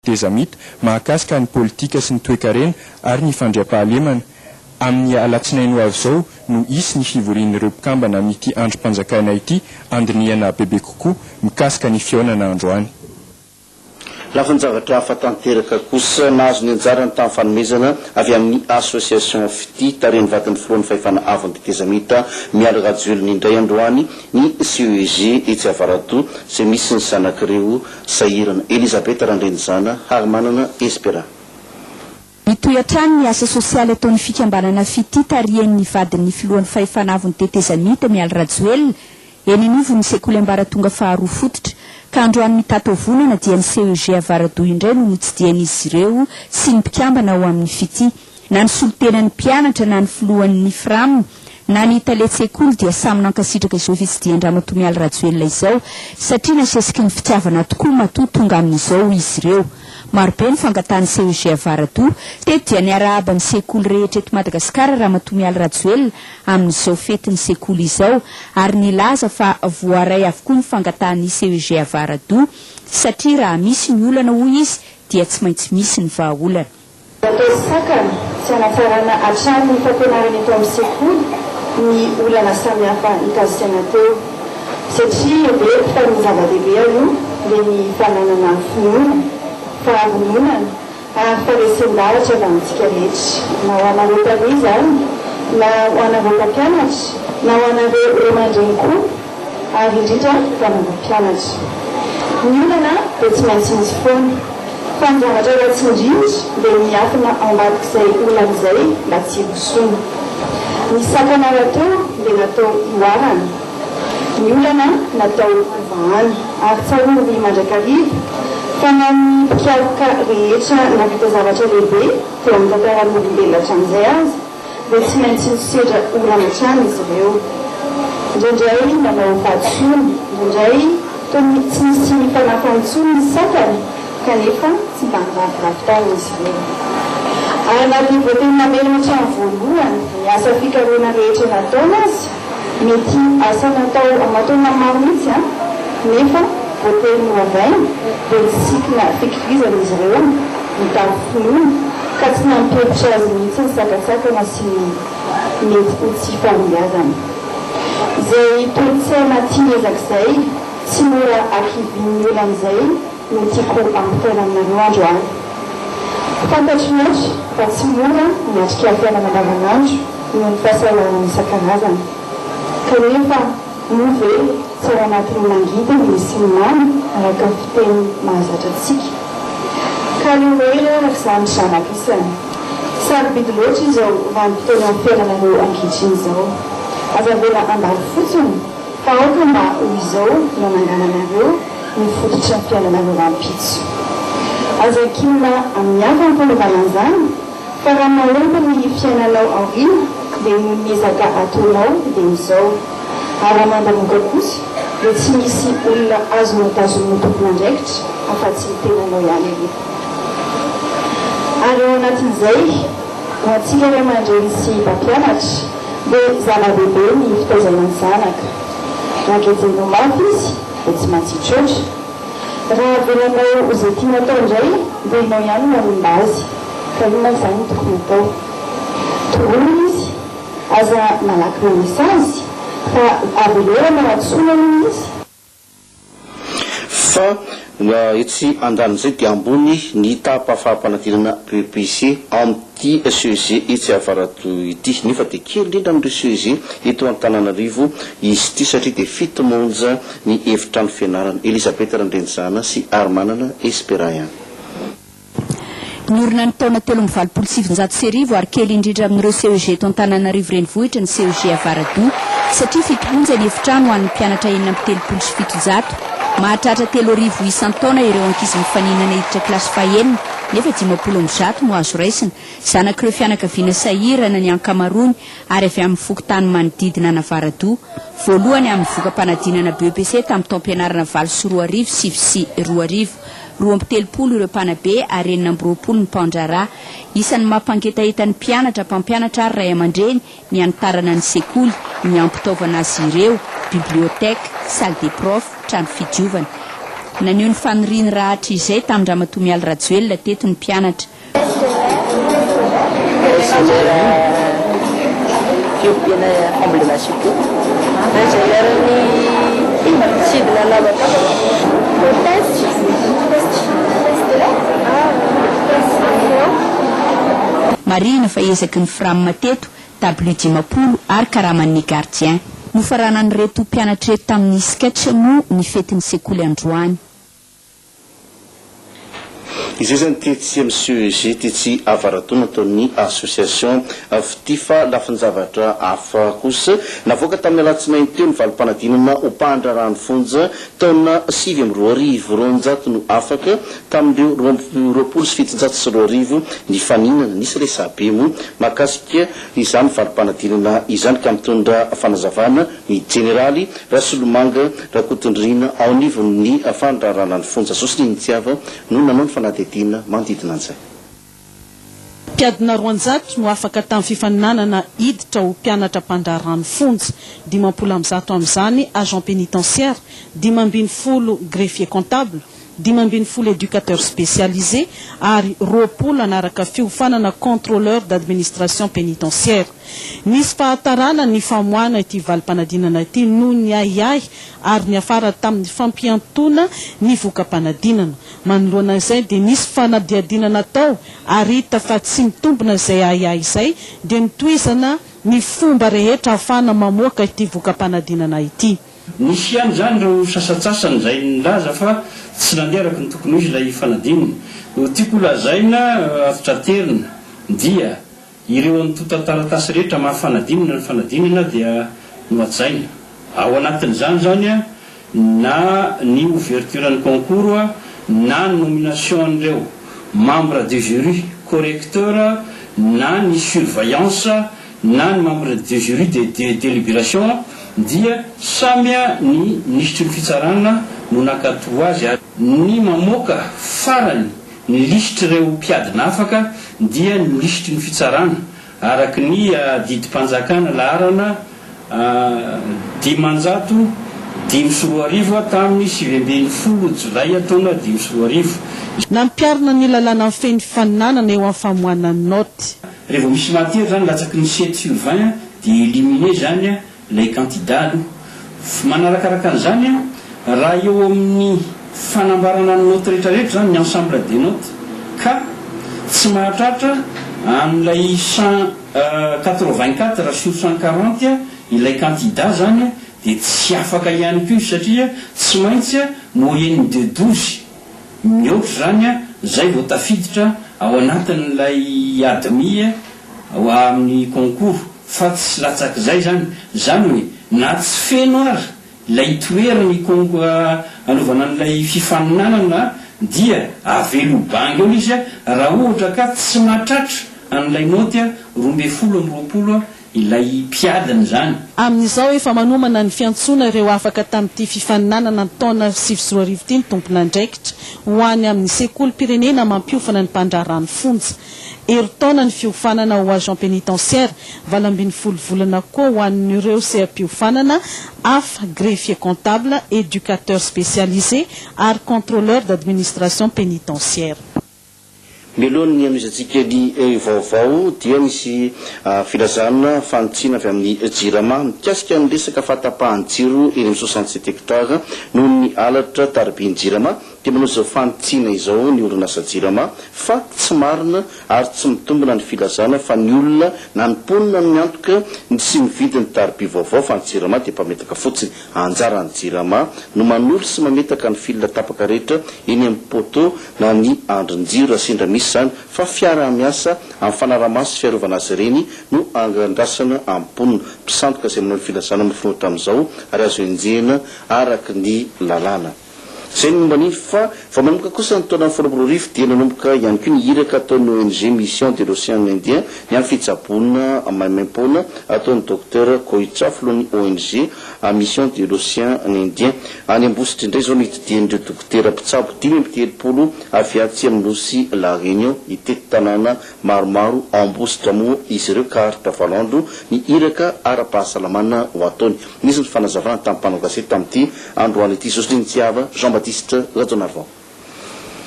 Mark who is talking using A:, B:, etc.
A: tezamita mahakasika ny politika sy ny toe-karena ary ny fandriam-pahalemana. Amin'ny alatsinainy ho avy izao no isy ny fivorian'ireo mpikambana amin'ity androm-panjakana ity andrinihana bebe kokoa mikasika ny fiaonana androany.
B: Lafa ny zavatra hafa tanteraka kosa nahazo ny anjarany tamin'ny fanomezana avy amin'ny association fity tareny vatan'ny filohan'ny fahefana avy ny tezamita miala rajolony indray androany ny CEG etsy Avarado izay misy ny zanak'ireo sahirana Elisabeth Randrenizana ary manana Espera.
C: Mitoyatrany ny asa sosialy ataon'ny fikambanana fity tarian'ny vadin'ny filohan'ny fahefana avy ny tezamita miala rajolony eny novo ny sekoly ambaratonga faharoa fototra. Ka androany mitatavonana dia ny CEG Avarado indray no nitsidian'izy ireo sy ny mpikambana ao amin'ny fity. Na ny solotenan'ny mpianatra na ny filohan'ny FRAM na ny taletsekoly dia samy nankasitraka izao fitsidian-dramatoa miala rajoelona izao satria nasesiky ny fitiavana tokoa matoa tonga amin'izao izy ireo. Marobe ny fangatahany CEG Avarado teto dia niarahaba ny sekoly rehetra eto Madagasikara ramatoa miala rajoelona amin'izao fetiny sekoly izao ary nilaza fa voaray avokoa ny fangatahany CEG Avarado satria raha misy ny olana hoy izy dia tsy maintsy misy ny vahaolana.
D: Sakana tsy anafarana hatrany ny fampianarana eto amin'ny sekoly ny olana samihafa hikasika teo satria be fa ny zava-dehibe io dia ny fananana finoana fahamononana ary faresen-davatra avy amintsika rehetra na ho anareo taloha izany na ho anareo mpampianatra na ho anareo eo mandreny koa ary indrindra fanana mpianatra. Ny olana dia tsy maintsy misy foana fa ny zavatra ratsy indrindra dia miafina ambadik'izay olana izay mba tsy hibosona. Ny sakana rateo dia natao ioarana, ny olana natao ivahana ary tsarory mandrakariva fa na ny mpikaroka rehetra nahavita zavatra lehibe teo amin'ny tantaran'ny olombelona hatramin'izay azy dia tsy maintsy misedra olana hatrany izy ireo. Indraindray manao fahadisoana, indraindray toy tsy misy mifanafantsony ny sakana kanefa tsy mba niraviravitany izy ireo. Ary anatin'ny voateny mamelona hatrany voalohany ny asa fikaroana rehetra nataona azy mety asa natao amatona maro mihitsy nefa voateny hoavaina dia ny sikina fikirizana izy ireo mitary finoana ka tsy nampihevitra azy mihitsy ny sakatsakana sy ny mety tsy fahombiazana. Izay tolotsaina tiany ezak'izay tsy mora akivin'ny olan'izay no tiako ampitaina aminareo androany. Fantatro ohatra fa tsy mora miatrika fiainana andavanandro noho ny fahasalamana isan-karazany kanefa move tsara anatin'ny mangidiny sy ny mamy araka fiteny mahazatra antsika. Ka leo hoe araka izany zanaka isany sarobidy loatra izao vanim-potoana amin'ny fiainanareo ankehitriny izao. Aza vela andalo fotsiny fa aoka mba hoy izao no anangananareo ny fototra ny fiainanareo ampitso. Aza kinona amin'ny hafa ny fanaovana an'izany fa raha mahomby ny fiainanao aoriana dia no niezaka ataonao dia izao. Ary amandamoka kosa dia tsy misy olona azonao tazonao tompona andraikitra afa-tsy ny tenanao ihany ery. Ary ao anatin'izay ho antsika ray aman-dreny sy mpampianatra dia zava-dehibe ny fitaizana ny zanaka. Raha kejenao mafy izy dia tsy maintsy hitroatra. Raha velanao izay tiana atao indray dia ianao ihany no manimba azy ka inona izany tokony atao. Toroana izy aza malaky renesansy fa avelera mahatsonana izy.
B: Fa etsy andan'izay dia ambony ny tapafaham-panadinana PPC amin'ity CEG etsy Avarado ity nefa dia kely indrindra amin'ireo CEG eto Antananarivo izy ity satria dia fito monja ny efitrano fianarana. Elisabeth Randrenizana sy ary manana Espera ihany.
C: Ny orona ny taona 3.7 sy arivo ary kely indrindra amin'ireo CEG eto Antananarivo renivohitra ny CEG Avarado satria fitomonja ny efitrano ho an'ny mpianatra 7.7 mahatratra 3,000 isan-taona ireo ankizy mifaninana hiditra kilasy fahaenina nefa 50 no azo raisina. Zanak'ireo fianakaviana sahirana ny ankamaroany ary avy amin'ny fokotany manodidina na Avarado. Voalohany amin'ny vokam-panadinana BEPC tamin'ny taom-pianarana 9 sy 2 sy 2 2 ireo mpanabe ary 9 ny mpandrarà. Isan'ny mampangetahetany mpianatra mpampianatra ary ray aman-dreny ny anitarana ny sekoly ny ampitaovana azy ireo biblioteka, salle des profs, trano fidiovana. naneho ny faniriany rahatra izay tamin-dramatoa mialy rajoelona teto ny mpianatra marina fa ezaky ny firamina teto W10 ary karaman'ny gardien nofaranany reto mpianatra reto tamin'ny sketch mo ny fetin'ny sekoly androany
B: izay zany tetsy monsieur tetsy avaratona ataon'ny association fitifa lafiny zavatra hafa kosa navoaka tamin'ny alatsinainy teo ny valim-panadinana ho mpandrarany fonja taona 7 no afaka tamin'ireo 27 ny faninana nisy resabe mo makasika izany valim-panadinana izany ka mitondra fanazavana ny generaly Rasolomanga Rakotondrina ao anivon'ny fandrarana ny fonja sosiny initiava no nanao ny fanadidina manodidina an'izay
E: mpiadina 400 no afaka tamin'ny fifaninanana hiditra ho mpianatra mpandrarano fonja 50 amin'izany agent pénitentiaire 50 greffier comptable 50 éducateur spécialisé ary 20 anaraka fiofanana contrôleur d'administration pénitentiaire nisy fahatarana ny famoana ity valim-panadinana ity no ny ahiahy ary ny afara tamin'ny fampiantona ny voka-panadinana manoloana izay dia nisy fanadiadinana tao ary hita fa tsy mitombona izay ahiahy izay dia nitoizana ny fomba rehetra ahafana mamoaka ity voka-panadinana ity
F: nisy ihany zany reo sasatsasany zay nilaza fa tsy nanderaka ny tokony izy ilay fanadinana tiako lazaina afitraterina dia ireo an'totantaratasy rehetra mahafanadinana ny fanadinana dia noajaina ao anatin'izany zany a na ny ouverture ny concours na ny nomination an'ireo membre de jury correcteur na ny surveillance na ny membre de jury de délibération dia samia ny nisitry ny fitsarana no nakato azy ny mamoaka farany ny lisitry reo mpiadina afaka dia ny lisitry ny fitsarana araky ny didi-panjakana laharana 500 tamin'ny 7 jolay taona 5
E: nampiarina ny lalàna amin'ny feny faninanana eo amin'ny famoana ny noty
F: rehefa misy matière zany latsaky ny 7/20 dia éliminer zany lay candidat aloha manarakaraka an'izany raha eo amin'ny fanambarana ny note rehetrarehetra zany ny ensemble des notes ka tsy mahatratra amin'ilay 184 sur 140 ilay candidat zany dia tsy afaka ihany koa satria tsy maintsy moyenne de 12 mihoatra zany zay vao tafiditra ao anatin'ilay admis ao amin'ny concours fa tsy latsaky zay zany hoe na tsy feno ary lay toerany anaovana n'ilay fifaninanana dia avelo bangy eo izy raha ohatra ka tsy mahatratra an'ilay noty 20 ilay mpiadiny zany
E: amin'izao efa manomana ny fiantsona ireo afaka tamin'ity fifaninanana ny taona 7 ny tompona andraikitra ho any amin'ny sekoly pirenena mampiofana ny mpandrarano fonja eritaona ny fiofanana ho agent pénitentiaire 20 volana koa ho an'ireo seapiofanana afa greffier comptable éducateur spécialisé ary contrôleur d'administration pénitentiaire
B: melohany amizatsika ny vaovao dia misy filazana fanitsina avy amin'ny jirama mikasika ny resaka fahatapahan-jiro eny amin'ny 67 hectare noho ny alatra taribiny jirama dia manao zao fanitsina izao ny orinasa jirama fa tsy marina ary tsy mitombona ny filazana fa ny olona nanimponina ny miantoka sy mividy ny tariby vaovao fa ny jirama dia mpametaka fotsiny anjara ny jirama no manolo sy mametaka ny filina tapaka rehetra eny amin'ny poto na ny andrin-jiro asindra misy zany fa fiara miasa amin'ny fanaramaso sy fiarovana azy ireny no angandrasana amponina mpisandoka izay manao ny filazana mifinoatra amin'izao ary azo enjehana araky ny lalàna zay ny momba ny fa manomboka kosa ny taona 4 dia nanomboka ihany koa ny hiraka ataon'ny ONG mission de l'océan indien ny any fitsabona maimaim-pona ataon'ny docteur Koicha filohan'ny ONG mission de l'océan indien any ambositra indray zao nitidian'ireo dokotera mpitsabo 5 avy atsy amin'ny nosy la réunion itety tanàna maromaro ambositra moa izy ireo ka aritra valandro ny hiraka ara-pahasalamana ho ataony nisy ny fanazavana tamin'ny mpanao gazety tamin'ity androany ity sosiny tiava Jean journaliste Radio Narvan.